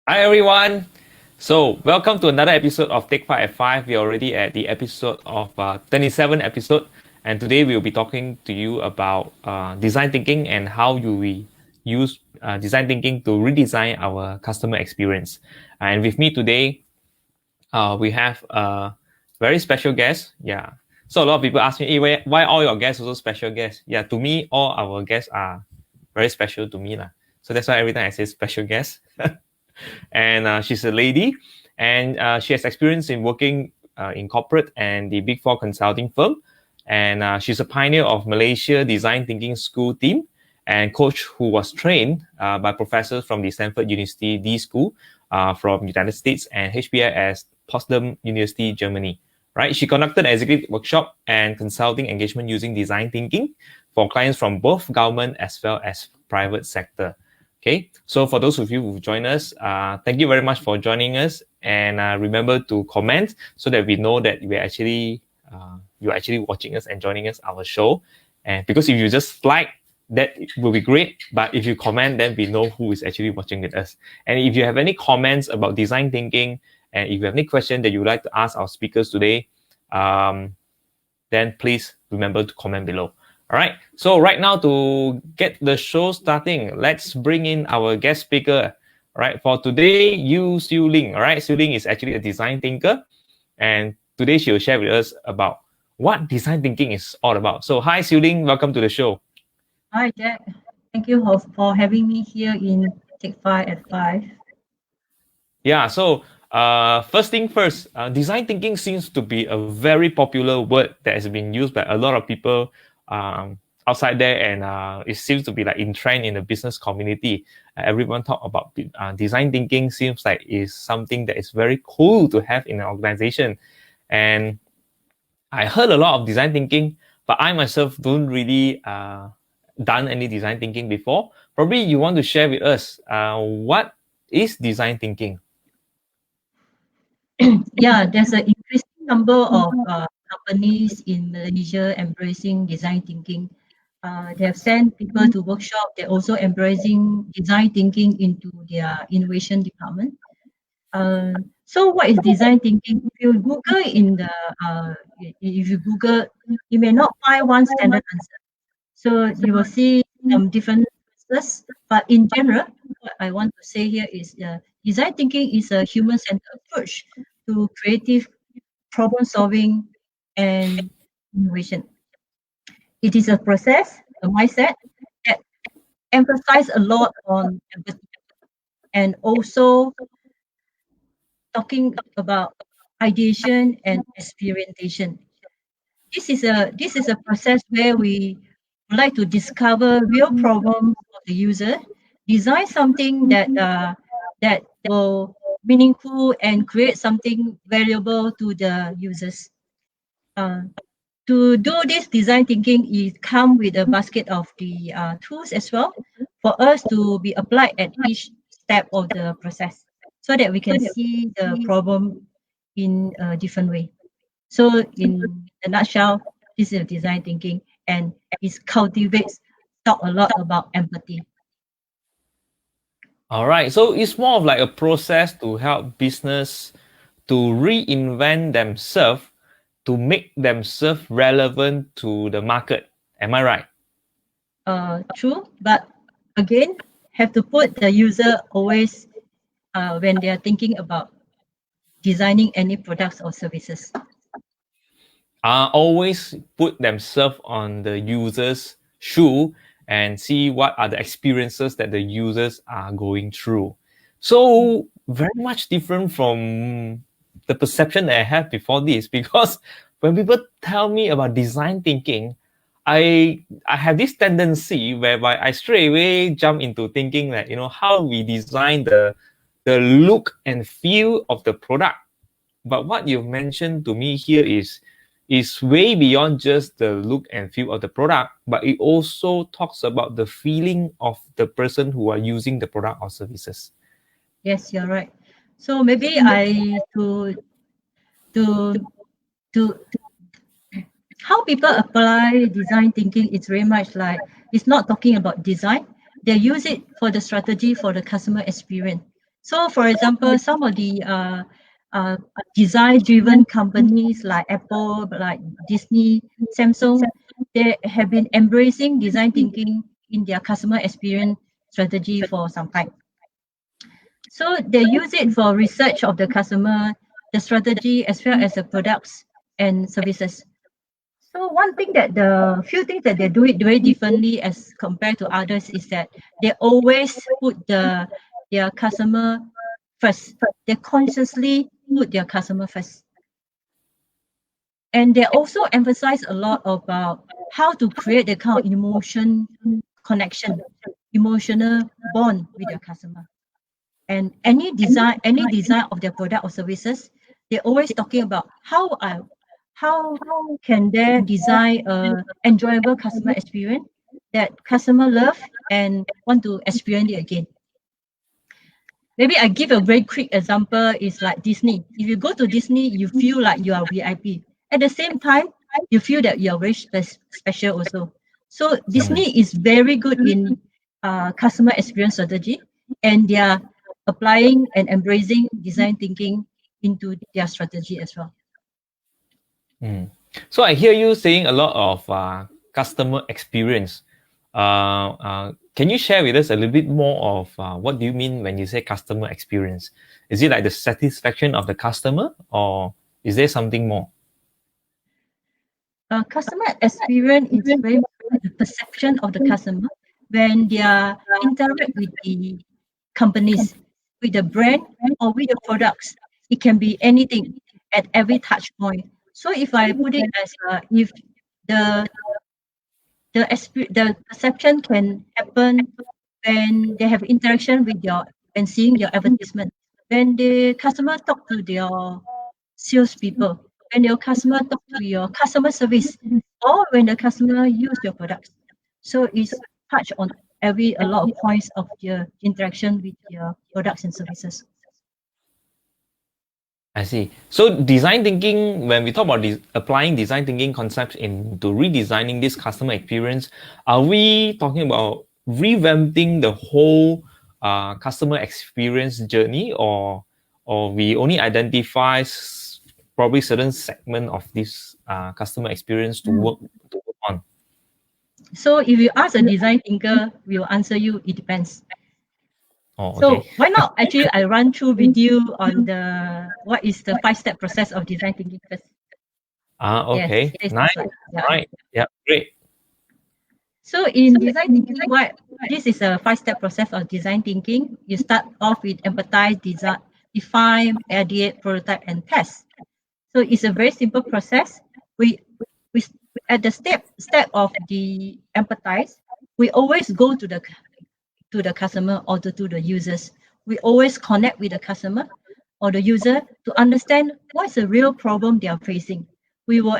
Hi everyone. So welcome to another episode of Take 5 at 5. We're already at the episode of 27 episode, and today we'll be talking to you about design thinking and how we use design thinking to redesign our customer experience. And with me today, we have a very special guest. Yeah. So a lot of people ask me, hey, why all your guests are so special guests? Yeah, to me, all our guests are very special to me lah. So that's why every time I say special guest. And she's a lady, and she has experience in working in corporate and the Big Four consulting firm. And she's a pioneer of Malaysia Design Thinking School team and coach who was trained by professors from the Stanford University D School from United States and HBI as Potsdam University, Germany. Right? She conducted executive workshop and consulting engagement using design thinking for clients from both government as well as private sector. Okay, so for those of you who've joined us, thank you very much for joining us, and remember to comment so that we know that you're actually watching us and joining us our show. And because if you just like, that will be great. But if you comment, then we know who is actually watching with us. And if you have any comments about design thinking, and if you have any question that you would like to ask our speakers today, then please remember to comment below. All right. So right now, to get the show starting, let's bring in our guest speaker. All right. For today, Siew Ling. All right. Siew Ling is actually a design thinker, and today she will share with us about what design thinking is all about. So hi, Siew Ling. Welcome to the show. Hi, Jack. Thank you for having me here in Take 5 at 5. Yeah. So first thing first, design thinking seems to be a very popular word that has been used by a lot of people outside there, and it seems to be like in trend in the business community. Everyone talk about design thinking. Seems like is something that is very cool to have in an organization. And I heard a lot of design thinking, but I myself don't really done any design thinking before. Probably you want to share with us what is design thinking? Yeah, there's an increasing number of companies in Malaysia embracing design thinking. They have sent people to workshop. They're also embracing design thinking into their innovation department. So what is design thinking? If you Google if you Google, you may not find one standard answer. So you will see some different answers. But in general, what I want to say here is design thinking is a human-centered approach to creative problem solving and innovation. It is a process, a mindset that emphasizes a lot on empathy and also talking about ideation and experimentation. This is a process where we would like to discover real problems of the user, design something that will meaningful and create something valuable to the users. Uh, to do this design thinking, it come with a basket of the tools as well for us to be applied at each step of the process so that we can see the problem in a different way. So in a nutshell, this is design thinking, and it cultivates talk a lot about empathy. All right. So it's more of like a process to help business to reinvent themselves to make themselves relevant to the market. Am I right? True, but again, have to put the user always when they are thinking about designing any products or services. Always put themselves on the user's shoe and see what are the experiences that the users are going through. So very much different from the perception that I have before this, because when people tell me about design thinking, I have this tendency whereby I straight away jump into thinking that how we design the look and feel of the product. But what you've mentioned to me here is way beyond just the look and feel of the product, but it also talks about the feeling of the person who are using the product or services. Yes, you're right. So maybe I to to how people apply design thinking is very much like it's not talking about design. They use it for the strategy for the customer experience. So, for example, some of the design-driven companies like Apple, like Disney, Samsung, they have been embracing design thinking in their customer experience strategy for some time. So they use it for research of the customer, the strategy, as well as the products and services. So one thing that the few things that they do it very differently as compared to others is that they always put their customer first. They consciously put their customer first. And they also emphasize a lot about how to create the kind of emotion connection, emotional bond with your customer. And any design of their product or services, they're always talking about how can they design a enjoyable customer experience that customer love and want to experience it again. Maybe I give a very quick example is like Disney. If you go to Disney, you feel like you are VIP. At the same time, you feel that you are very special also. So Disney is very good in customer experience strategy, and they are applying and embracing design thinking into their strategy as well. So I hear you saying a lot of customer experience. Can you share with us a little bit more of what do you mean when you say customer experience? Is it like the satisfaction of the customer, or is there something more? Customer experience is very much like the perception of the customer when they are interact with the companies, with the brand or with the products. It can be anything at every touch point. So if I put it as if the the perception can happen when they have interaction with your and seeing your advertisement. When the customer talk to their salespeople, when your customer talk to your customer service, or when the customer use your products. So it's touch on a lot of points of your interaction with your products and services. I see. So design thinking, when we talk about applying design thinking concepts into redesigning this customer experience, are we talking about revamping the whole customer experience journey, or we only identify probably certain segment of this customer experience to work on? So if you ask a design thinker, we will answer you, it depends. Oh, So okay. why not actually I run through with you on what is the 5-step process of design thinking first. Okay. Yes, Nice. slide. Yeah. All right. Yeah, great. So in design thinking, this is a 5-step process of design thinking. You start off with empathize, design, define, ideate, prototype, and test. So it's a very simple process. We at the step of the empathize, we always go to the customer or to the users. We always connect with the customer or the user to understand what's the real problem they are facing. We will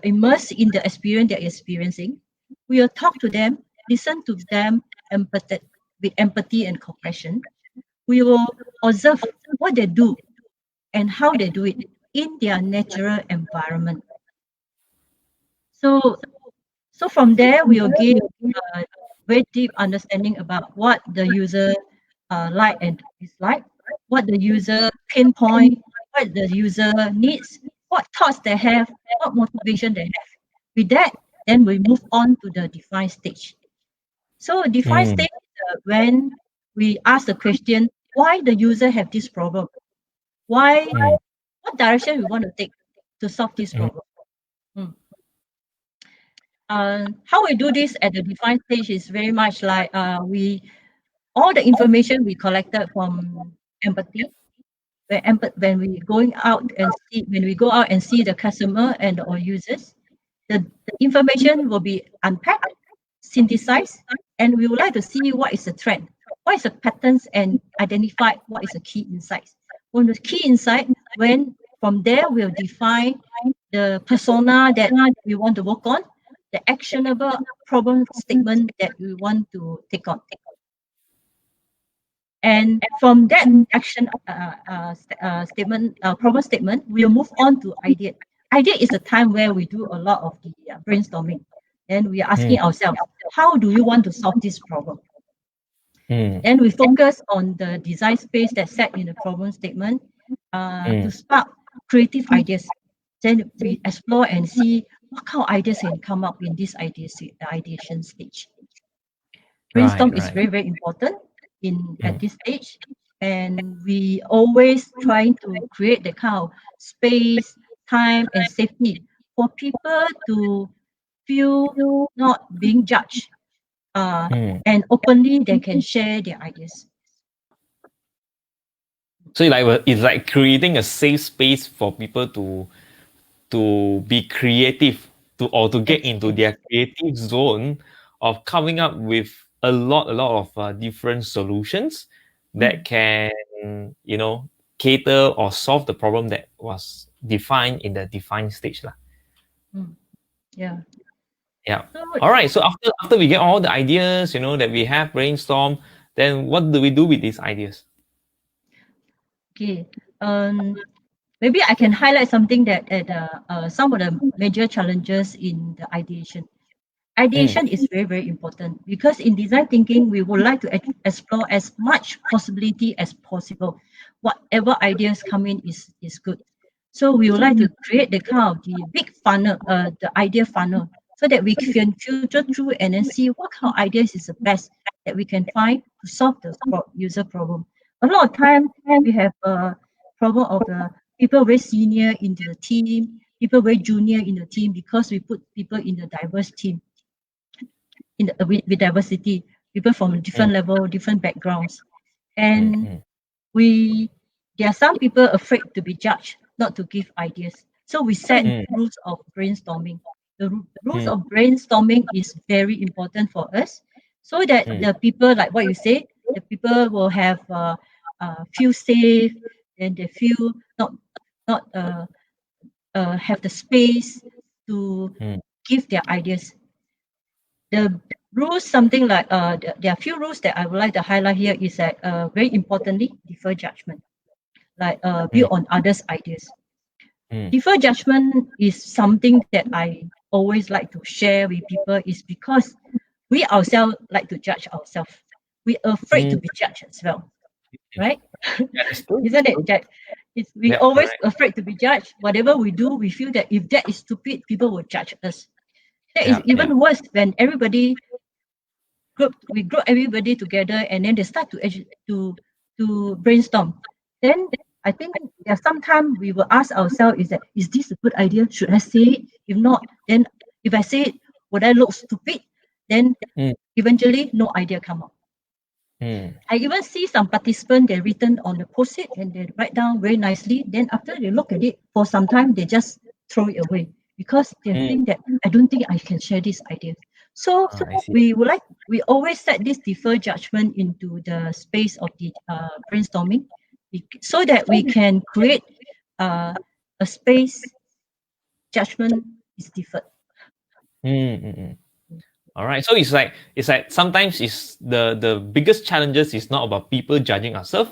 immerse in the experience they're experiencing. We will talk to them, listen to them with empathy and compassion. We will observe what they do and how they do it in their natural environment. So from there, we will gain a very deep understanding about what the user like and dislike, what the user pinpoint, what the user needs, what thoughts they have, what motivation they have. With that, then we move on to the define stage. So define Mm, stage is when we ask the question, why the user have this problem? Why, mm, what direction we want to take to solve this mm, problem? Mm. How we do this at the define stage is very much like all the information we collected from empathy when we go out and see the customer and or users, the information will be unpacked, synthesized, and we would like to see what is the trend, what is the patterns, and identify what is the key insights. When the key insight, when from there we'll define the persona that we want to work on, the actionable problem statement that we want to take on. And from that action statement, problem statement, we'll move on to idea. Idea is a time where we do a lot of the brainstorming. And we are asking ourselves, how do you want to solve this problem? Then we focus on the design space that's set in the problem statement to spark creative ideas. Then we explore and see what kind of ideas can come up in this ideation stage. Right, Brainstorm is right. very, very important in at this stage. And we always trying to create the kind of space, time, and safety for people to feel not being judged Mm. and openly they can share their ideas. So it's like creating a safe space for people to be creative or to get Yes, into yes. their creative zone of coming up with a lot of different solutions that Mm, can cater or solve the problem that was defined in the defined stage lah. mm, yeah. Yeah. So All right. So after we get all the ideas, that we have brainstorm, then what do we do with these ideas? okay, maybe I can highlight something that some of the major challenges in the ideation. Mm, Ideation is very, very important because in design thinking, we would like to explore as much possibility as possible. Whatever ideas come in is good. So we would like to create the kind of the big funnel, the idea funnel, so that we can filter through and then see what kind of ideas is the best that we can find to solve the user problem. A lot of time we have a problem of people very senior into the team, people very junior in the team because we put people in the diverse team with diversity, people from mm, different level, different backgrounds. And mm, we there are some people afraid to be judged, not to give ideas. So we set mm, rules of brainstorming. The rules mm, of brainstorming is very important for us, so that mm, the people, like what you say, the people will have feel safe, and they feel not have the space to mm, give their ideas. The rules, something like there are few rules that I would like to highlight here is that very importantly, defer judgment, like mm, build on others' ideas. mm, Defer judgment is something that I always like to share with people is because we ourselves like to judge ourselves. We're afraid to mm. be judged as well, right? Yeah, that's true. That's Isn't it, true. Jack? We Yeah, always correct. afraid to be judged. Whatever we do, we feel that if that is stupid, people will judge us. That is Yeah, yeah. even worse when we group everybody together and then they start to brainstorm. Then I think there are sometimes we will ask ourselves is this a good idea? Should I say it? If not, then if I say it, would I look stupid? Then Mm, eventually no idea come up. mm, I even see some participants they written on the post-it and they write down very nicely. Then after they look at it for some time, they just throw it away because they mm. think that I don't think I can share this idea. So I see. we always set this defer judgment into the space of the brainstorming, so that we can create uh, a space judgment is deferred. Mm, mm, mm. All right. So it's like sometimes it's the biggest challenges is not about people judging ourselves,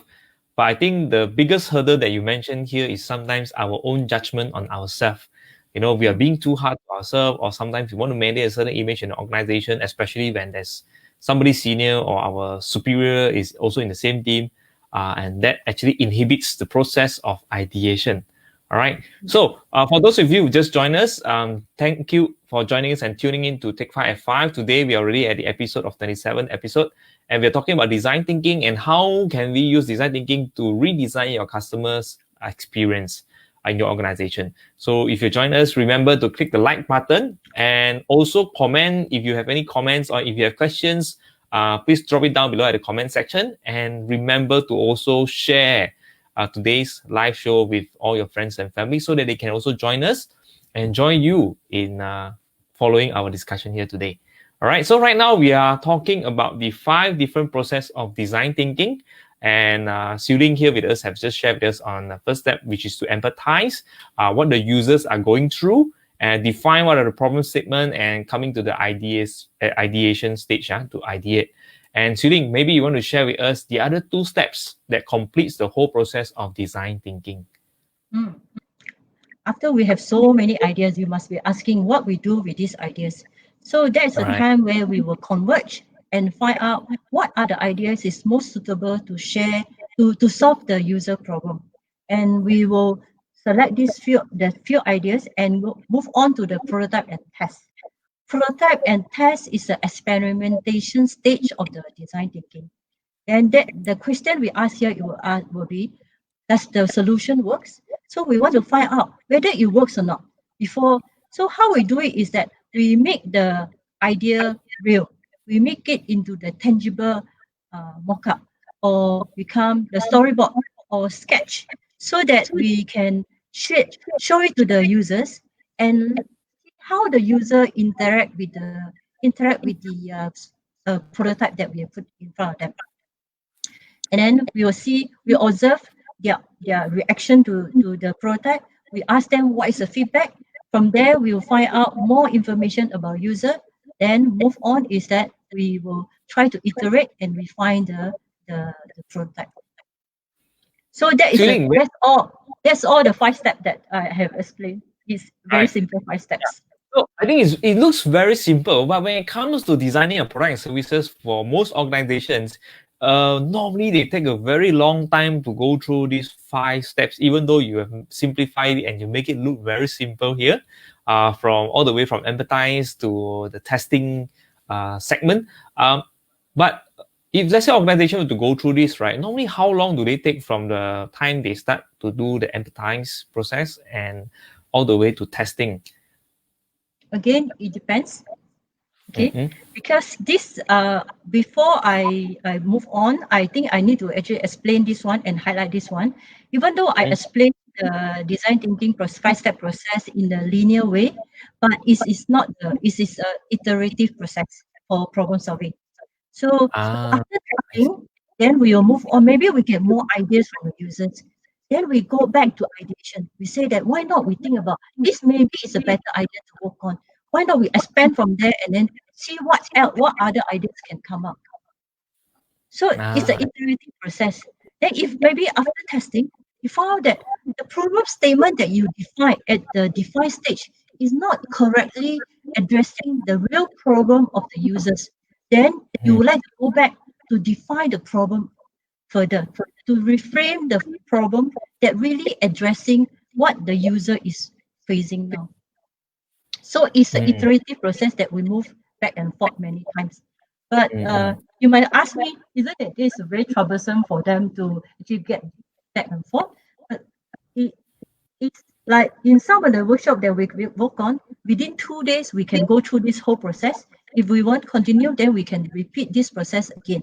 but I think the biggest hurdle that you mentioned here is sometimes our own judgment on ourselves. We are Mm, being too hard to ourselves, or sometimes we want to maintain a certain image in the organization, especially when there's somebody senior or our superior is also in the same team, and that actually inhibits the process of ideation. All right. So, for those of you who just joined us, thank you for joining us and tuning in to Take 5 at 5. Today, we are already at the episode of 27 episode, and we're talking about design thinking and how can we use design thinking to redesign your customers' experience in your organization. So, if you join us, remember to click the like button and also comment if you have any comments or if you have questions. Please drop it down below at the comment section, and remember to also share today's live show with all your friends and family so that they can also join us and join you in following our discussion here today. All right, so right now we are talking about the 5 different process of design thinking. And Siew Ling here with us have just shared with us on the first step, which is to empathize what the users are going through and define what are the problem statement and coming to the ideation stage to ideate. And Siew Ling, maybe you want to share with us the other 2 steps that completes the whole process of design thinking. mm. After we have so many ideas, you must be asking what we do with these ideas. So that's All a right. time where we will converge and find out what are the ideas is most suitable to share to solve the user problem. And we will select the few ideas and move on to the prototype and test. Prototype and test is the experimentation stage of the design thinking. And that the question we ask here will be, does the solution works? So we want to find out whether it works or not before. So how we do it is that we make the idea real. We make it into the tangible mock-up or become the storyboard or sketch so that we can show it to the users and see how the user interact with the prototype that we have put in front of them. And then we observe their reaction to the prototype. We ask them what is the feedback. From there, we will find out more information about user. Then move on is that we will try to iterate and refine the prototype. So Feeling that's all the 5 steps that I have explained. It's very right. simple 5 steps. So I think it looks very simple, but when it comes to designing a product and services for most organizations, normally they take a very long time to go through these 5 steps, even though you have simplified it and you make it look very simple here, from all the way from empathize to the testing segment. But if let's say organization were to go through this, right, normally how long do they take from the time they start to do the empathize process and all the way to testing? Again, it depends. Okay, Mm-hmm. because this before I move on, I think I need to actually explain this one and highlight this one. Even though I explain the design thinking 5 step process in the linear way, but it is a iterative process for problem solving. So Ah, after testing, then we will move on. Maybe we get more ideas from the users. Then we go back to ideation. We say that why not we think about this maybe is a better idea to work on. Why not we expand from there and then see what else, what other ideas can come up. So it's an ah, iterative process. Then if maybe after testing, you found that the problem statement that you define at the define stage is not correctly addressing the real problem of the users, then you mm, would like to go back to define the problem further, to reframe the problem that really addressing what the user is facing now. So it's an mm, iterative process that we move back and forth many times. But mm, you might ask me, isn't it this very troublesome for them to actually get back and forth? But it, it's like in some of the workshop that we work on, within 2 days, we can go through this whole process. If we want to continue, then we can repeat this process again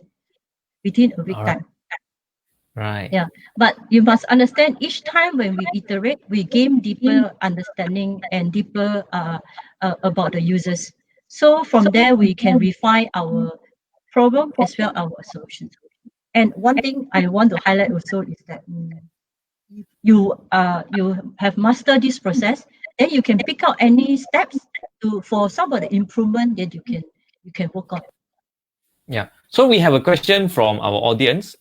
within a week all right, time. right. Yeah, but you must understand each time when we iterate, we gain deeper understanding and deeper about the users. So from there, we can refine our problem as well our solutions. And one thing I want to highlight also is that you have mastered this process, then you can pick out any steps for some of the improvement that you can work on. Yeah. So we have a question from our audience,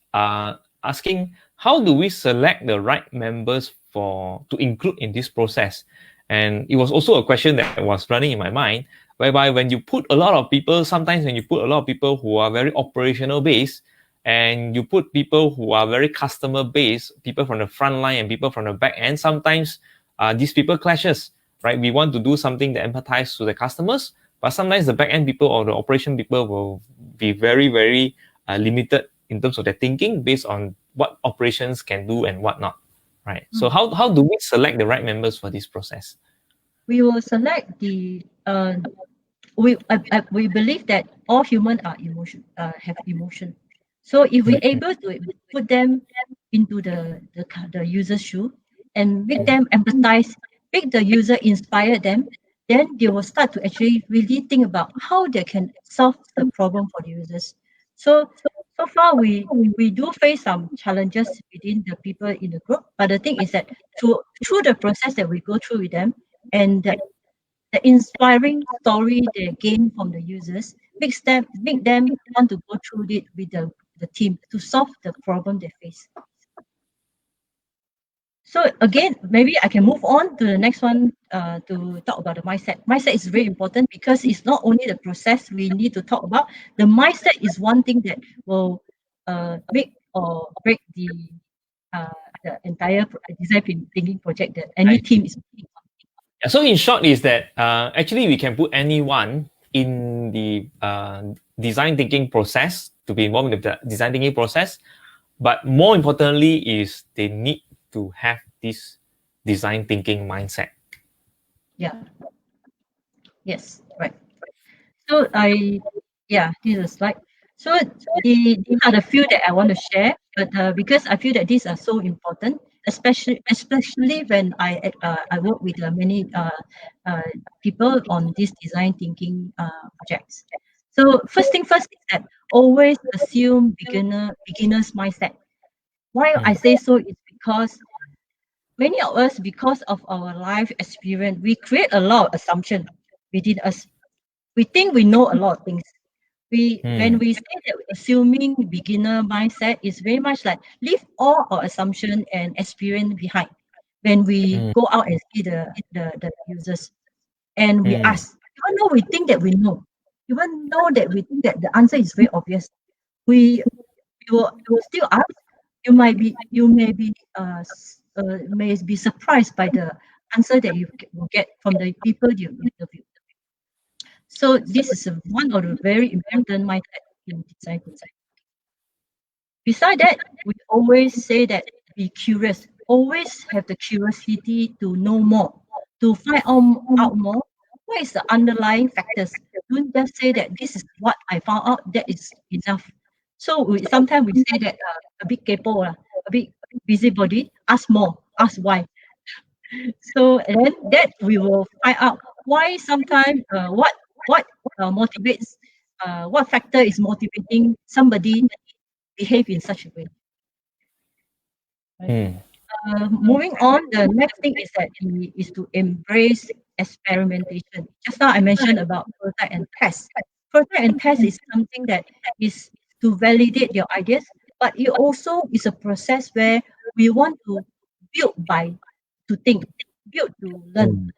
asking how do we select the right members to include in this process? And it was also a question that was running in my mind, whereby when you put a lot of people, sometimes when you put a lot of people who are very operational based, and you put people who are very customer based, people from the front line and people from the back end, sometimes these people clashes, right? We want to do something that empathize to the customers, but sometimes the back end people or the operation people will be very, very limited in terms of their thinking based on what operations can do and what not, right? So how do we select the right members for this process? We will select the we believe that all human are have emotion. So if we able to put them into the user's shoe and make them empathize, make the user inspire them, then they will start to actually really think about how they can solve the problem for the users. So far we do face some challenges within the people in the group, but the thing is that through the process that we go through with them and the inspiring story they gain from the users make them want to go through it with the team to solve the problem they face. So again, maybe I can move on to the next one to talk about the mindset. Mindset is very important because it's not only the process we need to talk about. The mindset is one thing that will make or break uh, the entire design thinking project that any I team see. is working on. Yeah, so in short is that actually we can put anyone in the design thinking process to be involved in the design thinking process, but more importantly is they need to have this design thinking mindset. Yeah. Yes. Right. So yeah, this is a slide. So these are the few that I want to share, but because I feel that these are so important, especially when I work with many uh, people on this design thinking projects. So first thing first is that always assume beginners mindset. Why I Mm, say so is because many of us, because of our life experience, we create a lot of assumption within us. We think we know a lot of things. When mm, we say that assuming beginner mindset is very much like leave all our assumption and experience behind when we mm, go out and see the users and we mm, ask, even though we think that we know, even though that we think that the answer is very obvious, we we will still ask. You may be surprised by the answer that will get from the people you interview. So this is one of the very important mindset in design thinking. Beside that, we always say that be curious. Always have the curiosity to know more, to find out more. What is the underlying factors? Don't just say that this is what I found out. That is enough. So sometimes we say that a bit kepo, a bit busybody. Ask more. Ask why. So and then that we will find out why sometimes what motivates what factor is motivating somebody behave in such a way. Right? mm, Moving on, the next thing is that is to embrace experimentation. Just now I mentioned about prototype and test. Prototype and test is something that is to validate your ideas, but it also is a process where we want to build by to think, build to learn. mm,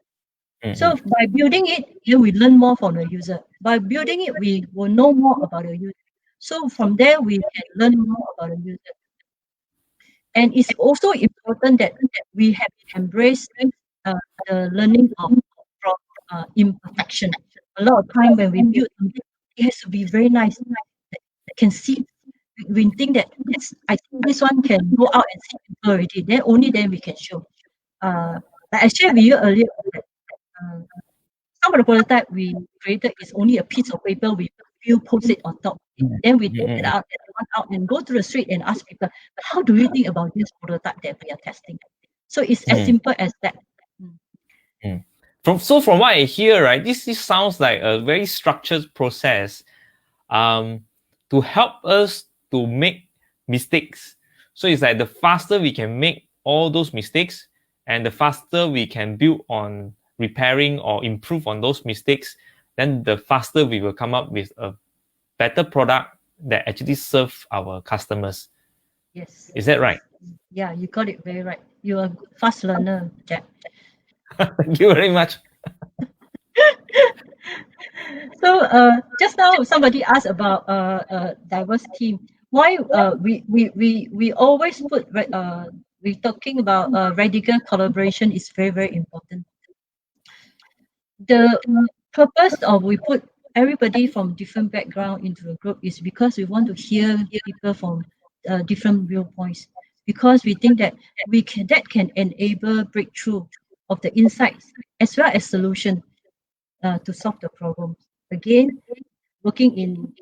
mm, So mm, by building it, then we learn more from the user. By building it, we will know more about the user. So from there, we can learn more about the user. And it's also important that we have embraced uh, the learning from imperfection. A lot of time when we build something, it has to be very nice. That can see. We think that I think this one can go out and see people already. Then only then we can show. Like I shared with you earlier that uh, some of the prototype we created is only a piece of paper with few post-it on top. mm, Then we take it mm, out, one out, and go to the street and ask people, how do you think about this prototype that we are testing? So it's as mm, simple as that. Mm. mm. From what I hear, right, this sounds like a very structured process um, to help us to make mistakes. So it's like the faster we can make all those mistakes and the faster we can build on repairing or improve on those mistakes, then the faster we will come up with a better product that actually serve our customers. Yes, Is that right? yes. Yeah, you got it very right. You are a fast learner, Jack. Thank you very much. So just now somebody asked about diverse team. Why we always put we talking about radical collaboration is very very important. The purpose of we put everybody from different background into a group is because we want to hear people from different viewpoints because we think that that can enable breakthrough of the insights as well as solution to solve the problem. Again, working in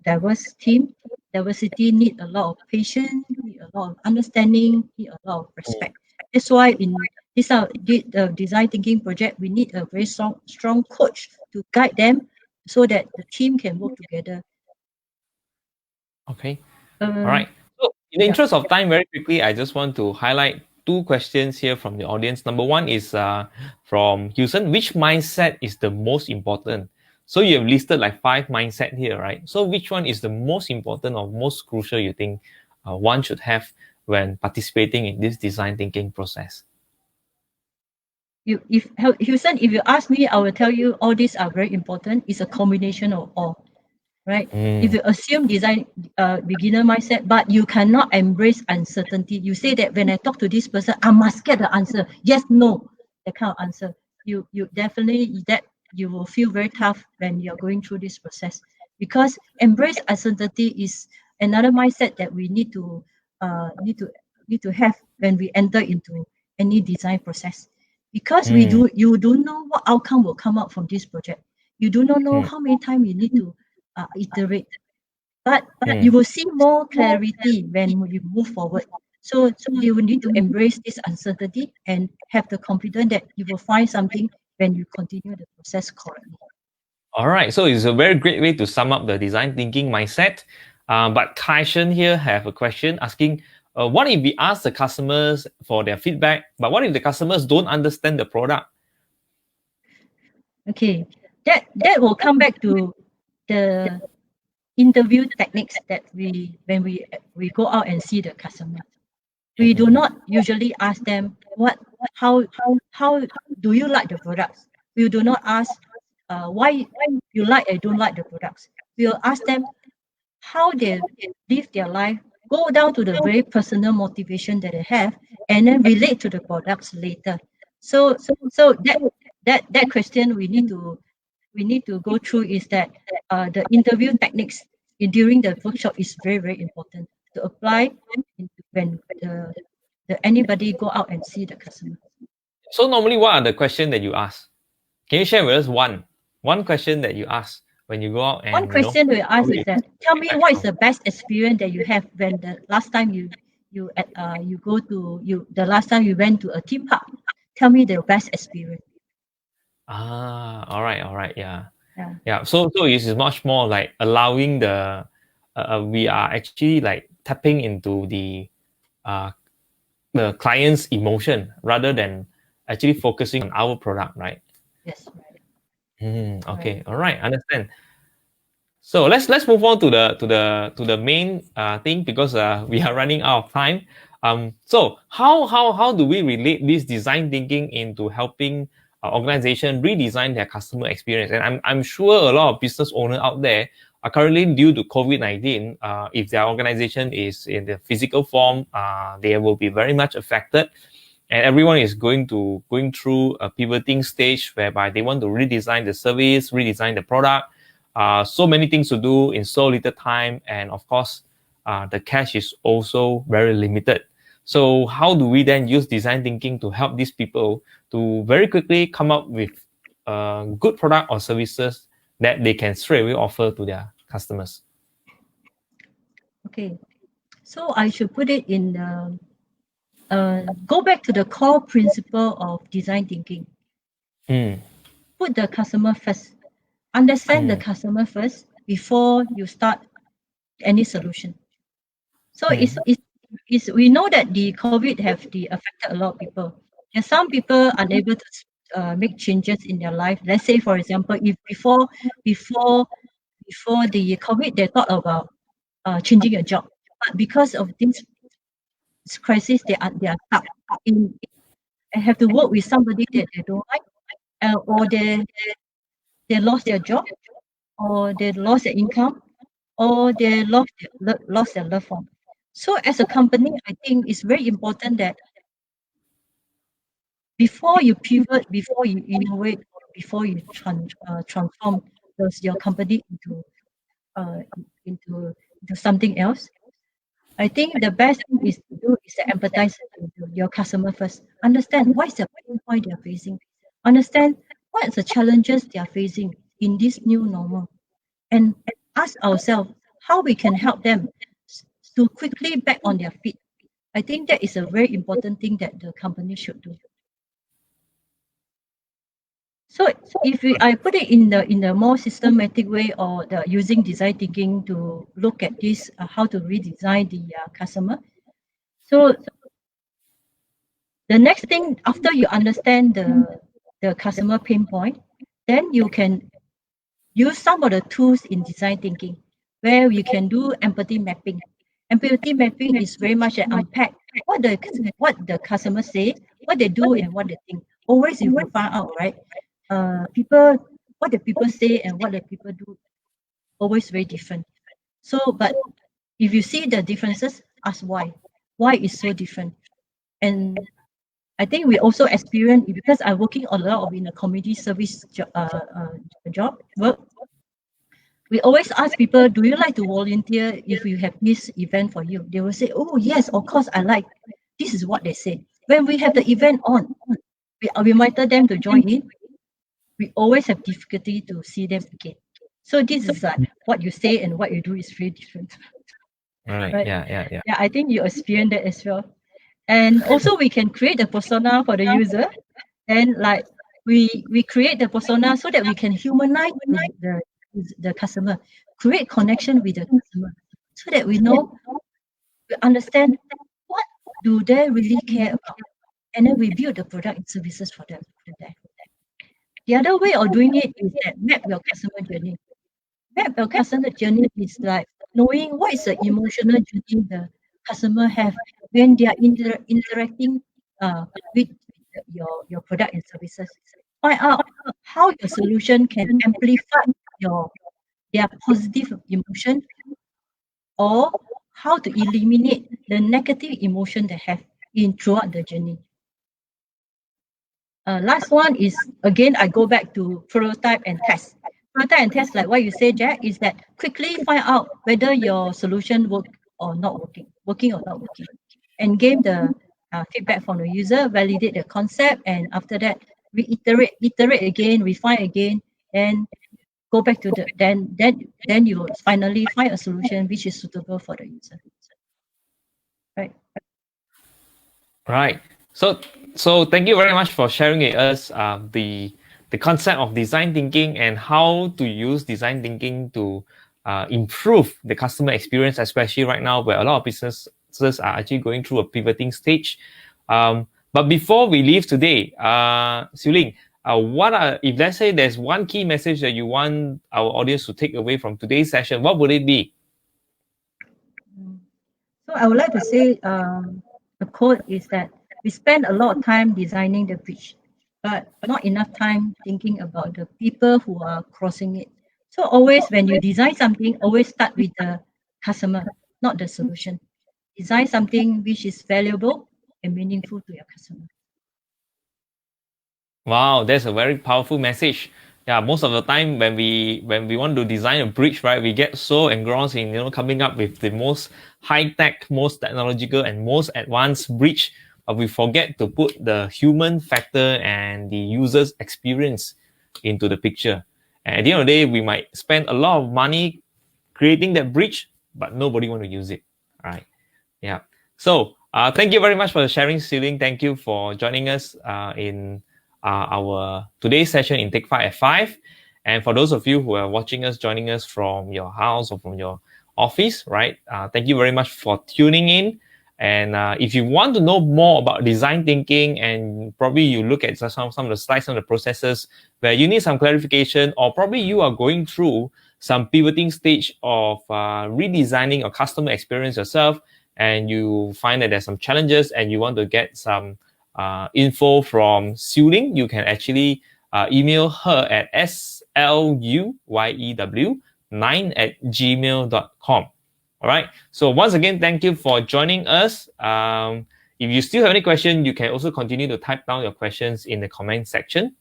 diverse team, diversity need a lot of patience, need a lot of understanding, need a lot of respect. That's why in the design thinking project, we need a very strong coach to guide them so that the team can work together. Okay. All Uh, right. So, in the yeah. interest of time, very quickly, I just want to highlight two questions here from the audience. Number one is from Houston. Which mindset is the most important? So you have listed like 5 mindset here, right? So which one is the most important or most crucial you think one should have when participating in this design thinking process? If Houston, if you ask me, I will tell you all these are very important. It's a combination of all, right? If Mm, you assume design beginner mindset, but you cannot embrace uncertainty. You say that when I talk to this person, I must get the answer. Yes, no, that kind of answer. You definitely that you will feel very tough when you're going through this process, because embrace uncertainty is another mindset that we need to have when we enter into any design process, because mm, you don't know what outcome will come out from this project. You do not know mm, how many times you need to iterate, but you mm. will see more clarity when you move forward. So you will need to embrace this uncertainty and have the confidence that you will find something when you continue the process correctly. All right, so it's a very great way to sum up the design thinking mindset. But Kaishan here have a question asking, what if we ask the customers for their feedback, but what if the customers don't understand the product? Okay, that will come back to the interview techniques that we when we go out and see the customer. We do Mm-hmm. not usually ask them how how do you like the products. We do not ask why you like or don't like the products. We will ask them how they live their life, go down to the very personal motivation that they have, and then relate to the products later. So that question we need to go through is that the interview techniques during the workshop is very, very important to apply when the anybody go out and see the customer. So normally, what are the questions that you ask? Can you share with us one question that you ask when you go out One and question we ask is really that tell me feedback what is from? the best experience that you have when the last time you go to you the last time you went to a theme park. Tell me the best experience. All right, yeah. Yeah. Yeah, so it's much more like allowing we are actually like tapping into uh, the client's emotion rather than actually focusing on our product, right? Yes. Right. Right. Okay, all right, understand. So let's move on to the main thing because we are running out of time. So how do we relate this design thinking into helping organization redesign their customer experience? And I'm sure a lot of business owners out there are currently due to COVID-19. If their organization is in the physical form, they will be very much affected, and everyone is going through a pivoting stage whereby they want to redesign the service, redesign the product. So many things to do in so little time, and of course, the cash is also very limited. So how do we then use design thinking to help these people to very quickly come up with good product or services that they can straight away offer to their customers? Okay. So I should put it in go back to the core principle of design thinking. Mm, Put the customer first. Understand the mm, customer first before you start any solution. So mm, it's we know that the COVID have affected a lot of people. And some people unable to make changes in their life. Let's say, for example, if before before the COVID, they thought about changing a job, but because of this crisis, they are stuck in and have to work with somebody that they don't like, or they lost their job, or they lost their income, or they lost their loved one. So as a company, I think it's very important that before you pivot, before you innovate, or before you transform your company uh, into something else, I think the best thing is to do is to empathize to your customer first. Understand what is the pain point they are facing. Understand what are the challenges they are facing in this new normal, and ask ourselves how we can help them to quickly back on their feet. I think that is a very important thing that the company should do. So if I put it in the more systematic way, or the using design thinking to look at this, how to redesign the customer. So the next thing after you understand the customer pain point, then you can use some of the tools in design thinking where you can do empathy mapping. Empathy mapping is very much an unpack what the customer say, what they do, and what they think. Always you will find out, right? People, what the people say and what the people do, always very different. So, but if you see the differences, ask why. Why is so different? And I think we also experience, because I'm working a lot of in a community service job work. We always ask people, do you like to volunteer if we have this event for you? They will say, oh yes, of course I like. This is what they say. When we have the event on, we invited them to join in. We always have difficulty to see them again. So this is what you say and what you do is very different. Right. Right? Yeah. Yeah, I think you experience that as well. And also we can create a persona for the user. And like we create the persona so that we can humanize the customer, create connection with the customer, so that we know, we understand what do they really care about. And then we build the product and services for them. The other way of doing it is that map your customer journey. Map your customer journey is like knowing what is the emotional journey the customer have when they are interacting with your product and services. Find out how your solution can amplify their positive emotion, or how to eliminate the negative emotion they have in throughout the journey. Last one is, again, I go back to prototype and test. Prototype and test, like what you say, Jack, is that quickly find out whether your solution working or not working, and gain the feedback from the user, validate the concept, and after that, iterate again, refine again, and go back to then you will finally find a solution which is suitable for the user. Right. Right. So thank you very much for sharing with us the concept of design thinking and how to use design thinking to improve the customer experience, especially right now where a lot of businesses are actually going through a pivoting stage. But before we leave today, Siew Ling, if let's say there's one key message that you want our audience to take away from today's session, what would it be? So I would like to say the quote is that we spend a lot of time designing the bridge, but not enough time thinking about the people who are crossing it. So always when you design something, always start with the customer, not the solution. Design something which is valuable and meaningful to your customer. Wow, that's a very powerful message. Yeah, most of the time when we want to design a bridge, right, we get so engrossed in coming up with the most high tech, most technological, and most advanced bridge, but we forget to put the human factor and the user's experience into the picture. And at the end of the day, we might spend a lot of money creating that bridge, but nobody want to use it. All right. Yeah. So thank you very much for sharing, Siew Ling. Thank you for joining us in our today's session in Take 5 at 5. And for those of you who are watching us, joining us from your house or from your office, right? Thank you very much for tuning in. And if you want to know more about design thinking, and probably you look at some of the slides, some of the processes where you need some clarification, or probably you are going through some pivoting stage of redesigning your customer experience yourself, and you find that there's some challenges and you want to get some info from Siew Ling, you can actually email her at sluyew9@gmail.com. All right. So once again, thank you for joining us. If you still have any question, you can also continue to type down your questions in the comment section,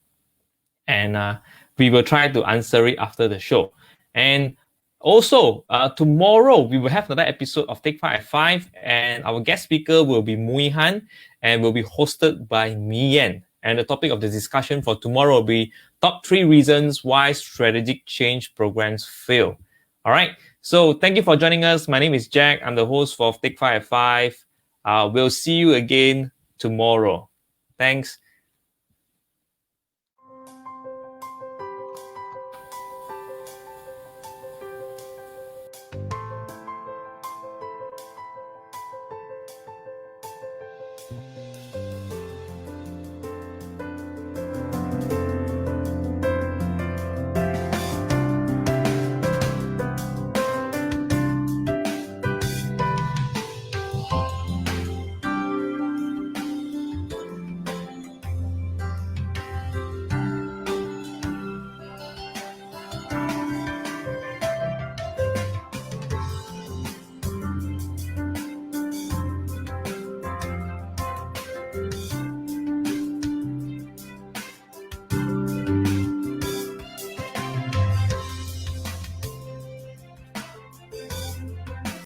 and we will try to answer it after the show. And also, tomorrow we will have another episode of Take 5 at 5, and our guest speaker will be Mui Han, and will be hosted by Mi Yan. And the topic of the discussion for tomorrow will be top 3 reasons why strategic change programs fail. All right. So thank you for joining us. My name is Jack. I'm the host for Take 5 at 5. We'll see you again tomorrow. Thanks.